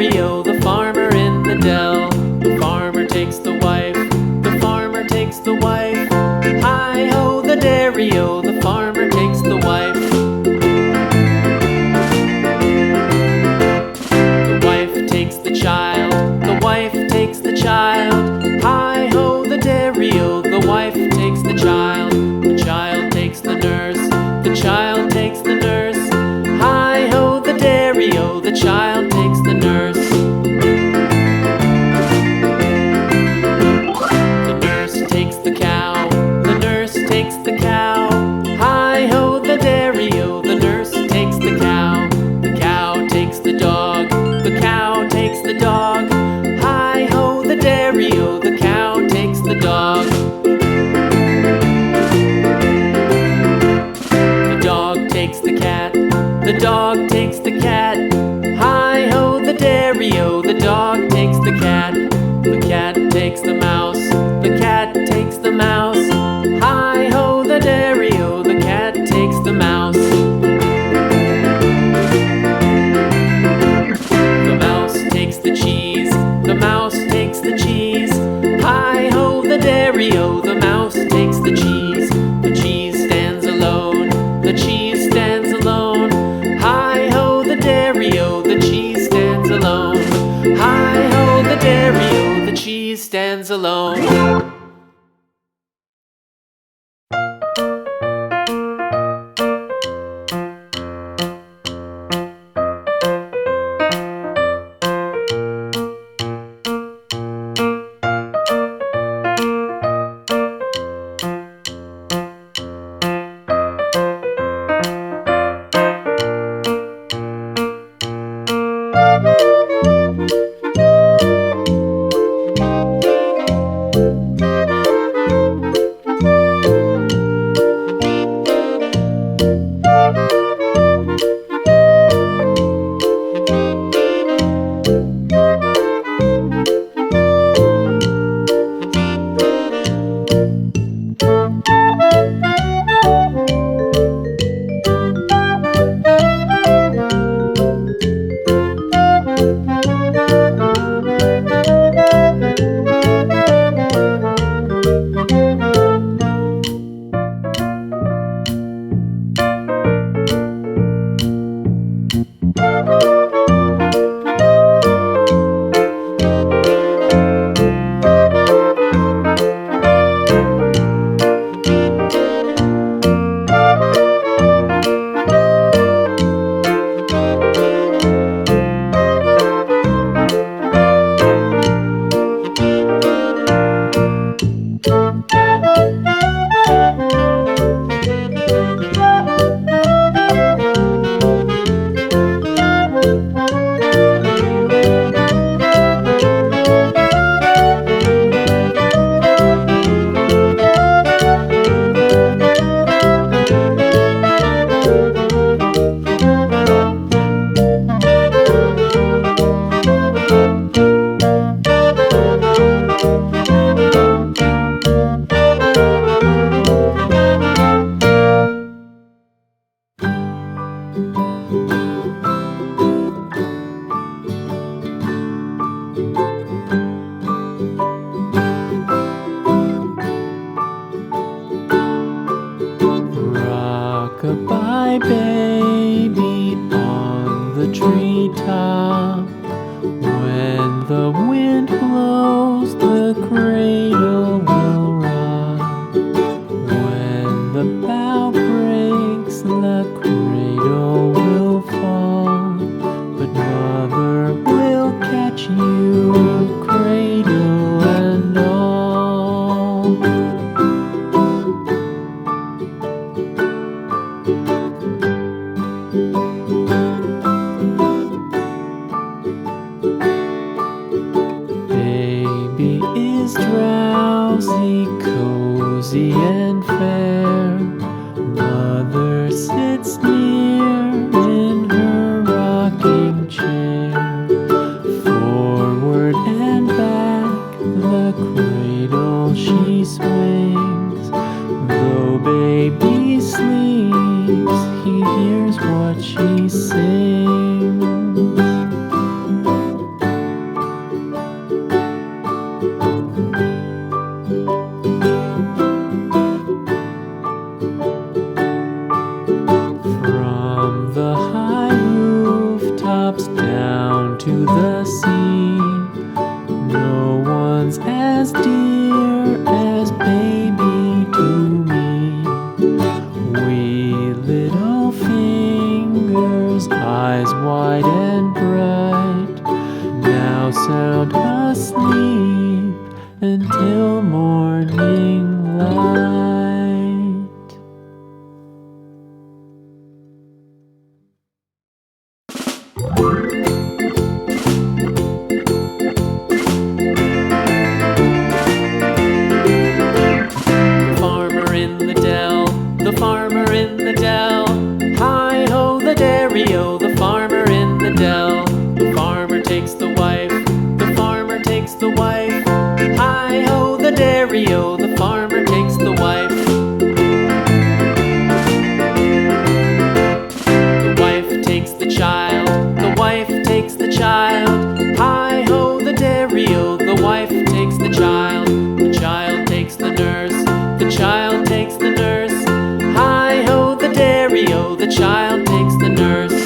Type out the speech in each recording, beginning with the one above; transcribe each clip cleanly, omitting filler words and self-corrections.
dairy-o, the farmer in the dell. The farmer takes the wife, the farmer takes the wife. Hi-ho, the dairy-o, the farmer takes the wife. The wife takes the child, the wife takes the child. Hi-ho, the dairy-o, the wife takes the child. The child takes the nurse, the child takes the nurse. Hi-ho, the dairy-o, the child takes the nurse. The nurse takes the cow, the nurse takes the cow. Hi-ho, the dairy-o, the nurse takes the cow. The cow takes the dog, the cow takes the dog. Hi-ho, the dairy-o, the cow takes the dog. The dog takes the cat, the dog takes the cat. Hi-ho, the dairy-o, the dog takes the cat. The cat takes the mouse, the cat takes the mouse. Hi-ho, the dairy-o, the cat takes the mouse. The mouse takes the cheese, the mouse takes the cheese. Hi-ho, the dairy-o, the mouse takes the cheese. The cheese stands alone, the cheese stands alone. Hi-ho, the dairy-o, the cheese stands alone. Hi-ho, the dairy-o, the cheese stands alone. Rock-a-bye baby on the treetop. When the wind blows, the cradle will rock. When the bough breaks, the cradle will fall. But mother will catch you, cradle and all. Baby is drowsy, cozy and fair. Mother sits near in her rocking chair. Forward and back, the cradle she swings. Though baby sleeps, he hears what she sings. down to the sea. No one's as dear as baby to me. Wee little fingers, eyes wide and bright, now sound asleep until morning light. The farmer in the dell, hi-ho the dairy-o, the farmer in the dell. The farmer takes the wife, the farmer takes the wife, hi-ho the dairy-o, the farmer takes the wife. The wife takes the child, the wife takes the child, hi-ho the dairy-o, the wife takes the child. The child takes the nurse, the child takes the nurse, hi-ho the dairy-o, the child takes the nurse.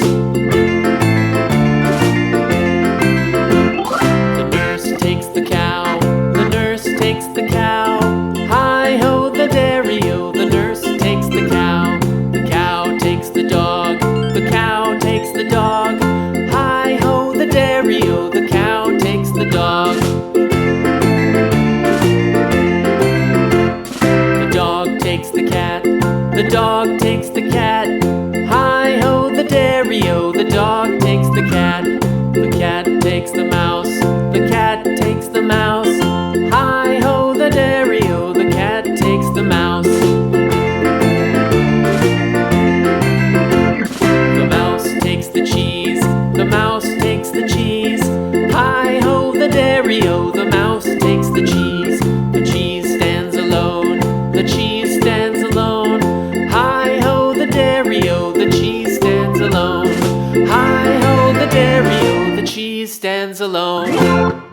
The nurse takes the cow, the nurse takes the cow, hi-ho the dairy-o, the nurse takes the cow. The cow takes the dog, the cow takes the dog, hi-ho the dairy-o, the cow takes the dog. The dog takes the cat, the dog takes the cat, hi-ho the dairy-o, the dog takes the cat. The cat takes the mouse, the cat takes the mouse, hi-ho the dairy-o, the cat takes the mouse. The mouse takes the cheese, the mouse takes the cheese, hi-ho the dairy-o, the mouse takes the cheese. The cheese stands alone, the cheese stands alone, hi-ho the dairy-o, the cheese stands alone, hi-ho the dairy-o, the cheese stands alone.